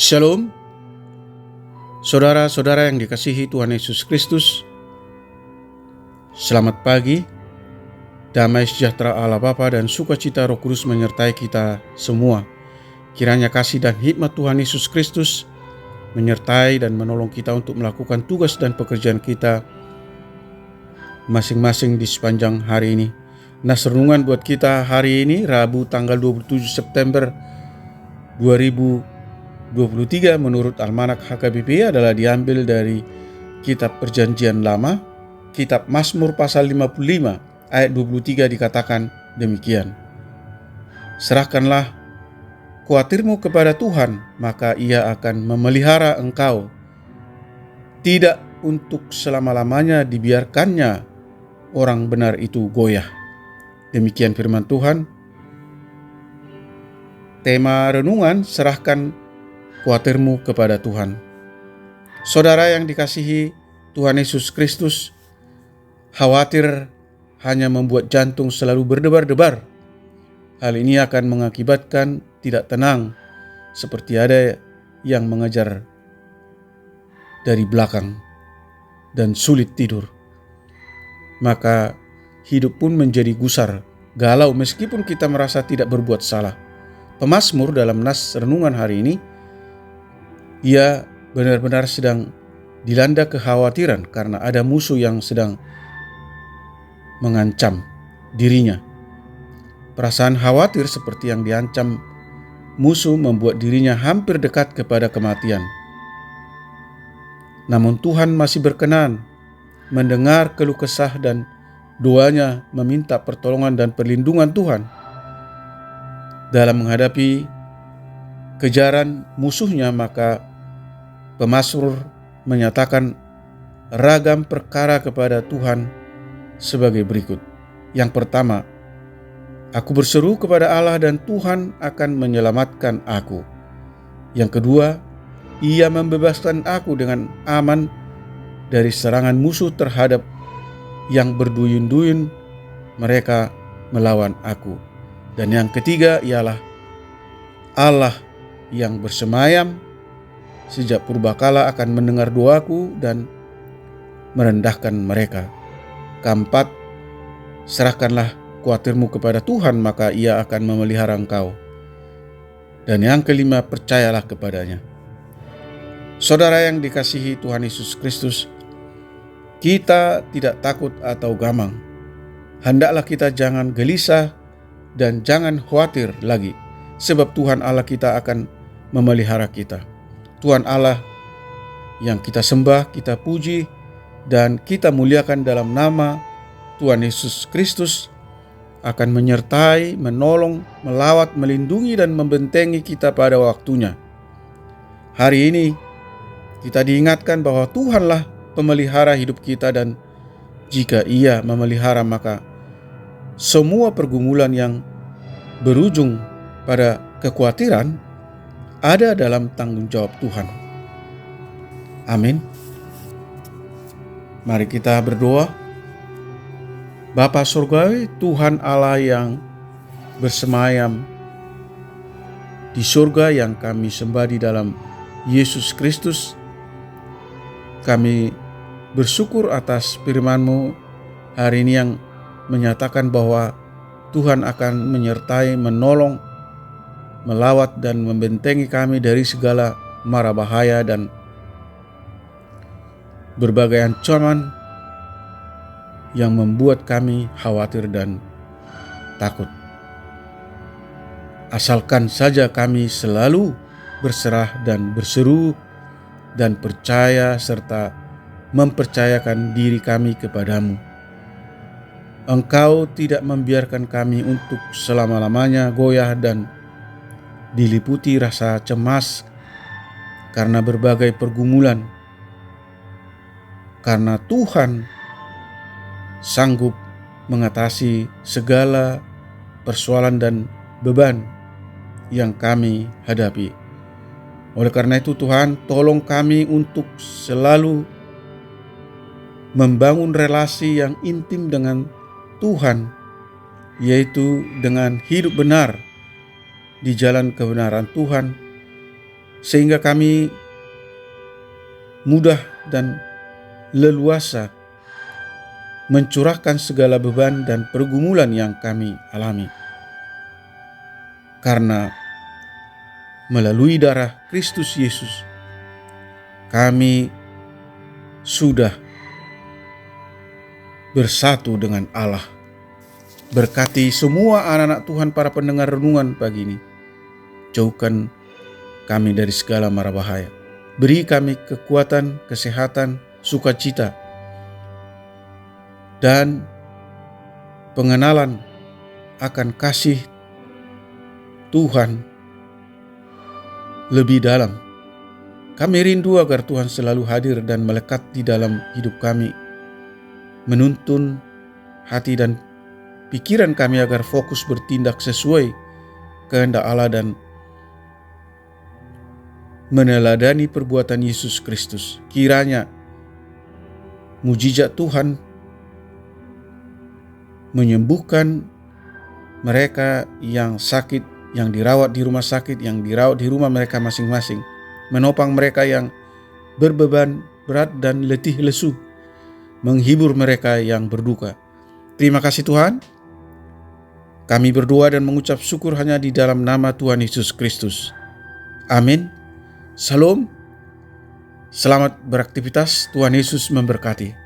Shalom, saudara-saudara yang dikasihi Tuhan Yesus Kristus. Selamat pagi, damai sejahtera Allah Bapa dan sukacita Roh Kudus menyertai kita semua. Kiranya kasih dan hikmat Tuhan Yesus Kristus menyertai dan menolong kita untuk melakukan tugas dan pekerjaan kita masing-masing di sepanjang hari ini. Nah, renungan buat kita hari ini Rabu tanggal 27 September 2023 menurut Almanak HKBP adalah diambil dari Kitab Perjanjian Lama, Kitab Mazmur pasal 55 ayat 23 dikatakan demikian. Serahkanlah khawatirmu kepada Tuhan, maka Ia akan memelihara engkau. Tidak untuk selama-lamanya dibiarkannya orang benar itu goyah. Demikian firman Tuhan. Tema renungan, serahkan khawatirmu kepada Tuhan. Saudara yang dikasihi Tuhan Yesus Kristus, khawatir hanya membuat jantung selalu berdebar-debar. Hal ini akan mengakibatkan tidak tenang, seperti ada yang mengejar dari belakang dan sulit tidur. Maka hidup pun menjadi gusar, galau meskipun kita merasa tidak berbuat salah. Pemazmur dalam nas renungan hari ini, ia benar-benar sedang dilanda kekhawatiran karena ada musuh yang sedang mengancam dirinya. Perasaan khawatir seperti yang diancam musuh membuat dirinya hampir dekat kepada kematian. Namun Tuhan masih berkenan mendengar keluh kesah dan doanya meminta pertolongan dan perlindungan Tuhan dalam menghadapi kejaran musuhnya. Maka pemazmur menyatakan ragam perkara kepada Tuhan sebagai berikut. Yang pertama, aku berseru kepada Allah dan Tuhan akan menyelamatkan aku. Yang kedua, Ia membebaskan aku dengan aman dari serangan musuh terhadap yang berduyun-duyun mereka melawan aku. Dan yang ketiga ialah Allah yang bersemayam sejak purbakala akan mendengar doaku dan merendahkan mereka. Keempat, serahkanlah khawatirmu kepada Tuhan, maka Ia akan memelihara engkau. Dan yang kelima, percayalah kepadanya. Saudara yang dikasihi Tuhan Yesus Kristus, kita tidak takut atau gamang. Hendaklah kita jangan gelisah dan jangan khawatir lagi, sebab Tuhan Allah kita akan memelihara kita. Tuhan Allah yang kita sembah, kita puji, dan kita muliakan dalam nama Tuhan Yesus Kristus akan menyertai, menolong, melawat, melindungi, dan membentengi kita pada waktunya. Hari ini kita diingatkan bahwa Tuhanlah pemelihara hidup kita, dan jika Ia memelihara, maka semua pergumulan yang berujung pada kekhawatiran ada dalam tanggung jawab Tuhan. Amin. Mari kita berdoa. Bapa Surgawi, Tuhan Allah yang bersemayam di surga yang kami sembah di dalam Yesus Kristus, kami bersyukur atas firman-Mu hari ini yang menyatakan bahwa Tuhan akan menyertai, menolong, melawat, dan membentengi kami dari segala mara bahaya dan berbagai ancaman yang membuat kami khawatir dan takut. Asalkan saja kami selalu berserah dan berseru dan percaya serta mempercayakan diri kami kepadamu. Engkau tidak membiarkan kami untuk selama-lamanya goyah dan diliputi rasa cemas karena berbagai pergumulan, karena Tuhan sanggup mengatasi segala persoalan dan beban yang kami hadapi. Oleh karena itu Tuhan, tolong kami untuk selalu membangun relasi yang intim dengan Tuhan, yaitu dengan hidup benar di jalan kebenaran Tuhan, sehingga kami mudah dan leluasa mencurahkan segala beban dan pergumulan yang kami alami. Karena melalui darah Kristus Yesus, kami sudah bersatu dengan Allah. Berkati semua anak-anak Tuhan, para pendengar renungan pagi ini. Jauhkan kami dari segala mara bahaya. Beri kami kekuatan, kesehatan, sukacita, dan pengenalan akan kasih Tuhan lebih dalam. Kami rindu agar Tuhan selalu hadir dan melekat di dalam hidup kami, menuntun hati dan pikiran kami agar fokus bertindak sesuai kehendak Allah dan meneladani perbuatan Yesus Kristus. Kiranya mujizat Tuhan menyembuhkan mereka yang sakit, yang dirawat di rumah sakit, yang dirawat di rumah mereka masing-masing, menopang mereka yang berbeban berat dan letih lesu, menghibur mereka yang berduka. Terima kasih Tuhan. Kami berdoa dan mengucap syukur hanya di dalam nama Tuhan Yesus Kristus. Amin. Salam. Selamat beraktivitas. Tuhan Yesus memberkati.